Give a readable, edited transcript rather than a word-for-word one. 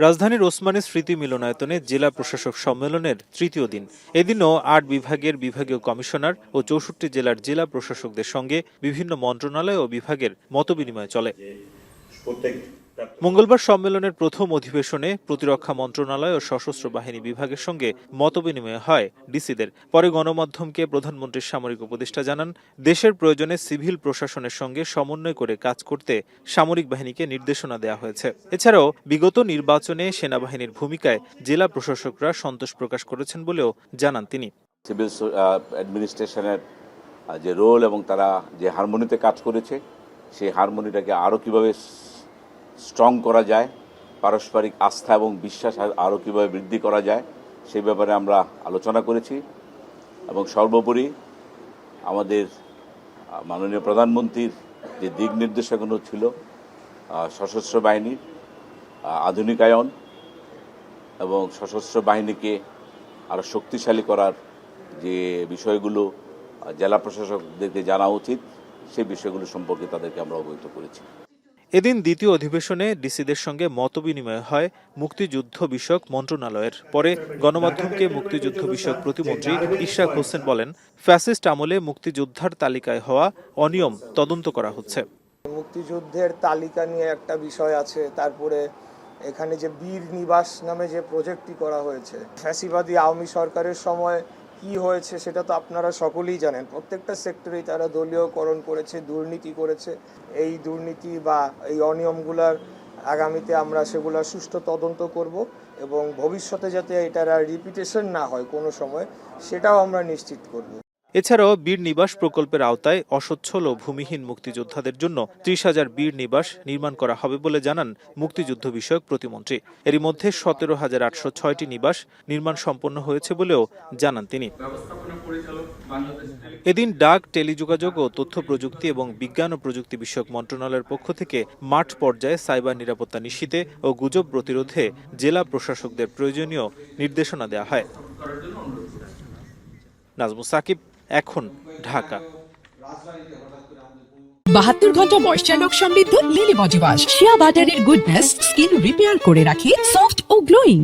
রাজধানীর ওসমানী স্মৃতি মিলনায়তনে জেলা প্রশাসক সম্মেলনের তৃতীয় দিন। এদিনও ৮ বিভাগের বিভাগীয় কমিশনার ও ৬৪ জেলার জেলা প্রশাসকদের সঙ্গে বিভিন্ন মন্ত্রণালয় ও বিভাগের মতবিনিময় চলে। মঙ্গলবার সম্মেলনের প্রথম অধিবেশনে প্রতিরক্ষা মন্ত্রণালয় ও সশস্ত্র বাহিনী বিভাগের সঙ্গে মতবিনিময় হয় ডিসিদের। পরে গণমাধ্যমকে প্রধানমন্ত্রীর সামরিক উপদেষ্টা জানান, দেশের প্রয়োজনে সিভিল প্রশাসনের সঙ্গে সমন্বয় করে কাজ করতে সামরিক বাহিনীকে নির্দেশনা দেওয়া হয়েছে। এছাড়াও বিগত নির্বাচনে সেনাবাহিনীর ভূমিকায় জেলা প্রশাসকরা সন্তোষ প্রকাশ করেছেন বলেও জানান তিনি। সিভিল অ্যাডমিনিস্ট্রেশনের যে রোল এবং তারা যে হারমোনিতে কাজ করেছে, সেই হারমোনিটাকে আরও কীভাবে স্ট্রং করা যায়, পারস্পরিক আস্থা এবং বিশ্বাস আরও কীভাবে বৃদ্ধি করা যায়, সেই ব্যাপারে আমরা আলোচনা করেছি। এবং সর্বোপরি আমাদের মাননীয় প্রধানমন্ত্রীর যে দিক নির্দেশনাগুলো ছিল সশস্ত্র বাহিনীর আধুনিকায়ন এবং সশস্ত্র বাহিনীকে আরও শক্তিশালী করার যে বিষয়গুলো জেলা প্রশাসকদেরকে জানা উচিত, সেই বিষয়গুলো সম্পর্কে তাদেরকে আমরা অবহিত করেছি। এদিন দ্বিতীয় অধিবেশনে ডিসিদের সঙ্গে মতবিনিময় হয় মুক্তিযুদ্ধ বিষয়ক মন্ত্রণালয়ের। পরে গণমাধ্যমকে মুক্তিযুদ্ধ বিষয়ক প্রতিমন্ত্রী ইশরাক হোসেন বলেন, ফ্যাসিস্ট আমলে মুক্তিযোদ্ধার তালিকায় হওয়া অনিয়ম তদন্ত করা হচ্ছে। মুক্তিযুদ্ধের তালিকা নিয়ে একটা বিষয় আছে, তারপরে এখানে যে বীর নিবাস নামে যে প্রজেক্টটি করা হয়েছে, ফ্যাসিবাদী আওয়ামী সরকারের সময় কি হয়েছে সেটা তো আপনারা সকলেই জানেন। প্রত্যেকটা সেক্টরেই তারা দলীয়করণ করেছে, দুর্নীতি করেছে। এই দুর্নীতি বা এই অনিয়মগুলার আগামীতে আমরা সেগুলোর সুষ্ঠু তদন্ত করব এবং ভবিষ্যতে যাতে এটার আর রিপিটেশন না হয় কোনো সময়, সেটাও আমরা নিশ্চিত করব। এছাড়াও বীর নিবাস প্রকল্পের আওতায় অসচ্ছল ও ভূমিহীন মুক্তিযোদ্ধাদের জন্য ৩০,০০০ বীর নিবাস নির্মাণ করা হবে বলে জানান মুক্তিযুদ্ধ বিষয়ক প্রতিমন্ত্রী। এরই মধ্যে ১৭,৮০৬টি নিবাস নির্মাণ সম্পন্ন হয়েছে বলেও জানান তিনি। এদিন ডাক, টেলিযোগাযোগ ও তথ্য প্রযুক্তি এবং বিজ্ঞান ও প্রযুক্তি বিষয়ক মন্ত্রণালয়ের পক্ষ থেকে মাঠ পর্যায়ে সাইবার নিরাপত্তা নিশ্চিতে ও গুজব প্রতিরোধে জেলা প্রশাসকদের প্রয়োজনীয় নির্দেশনা দেওয়া হয়। নাজমুস সাকিব, এখন, ঢাকা। ৭২ ঘন্টা ময়েশ্চার লক সমৃদ্ধ লিলি বডি ওয়াশ। শিয়া বাটারের গুডনেস স্কিন রিপেয়ার করে রাখে সফট ও গ্লোয়িং।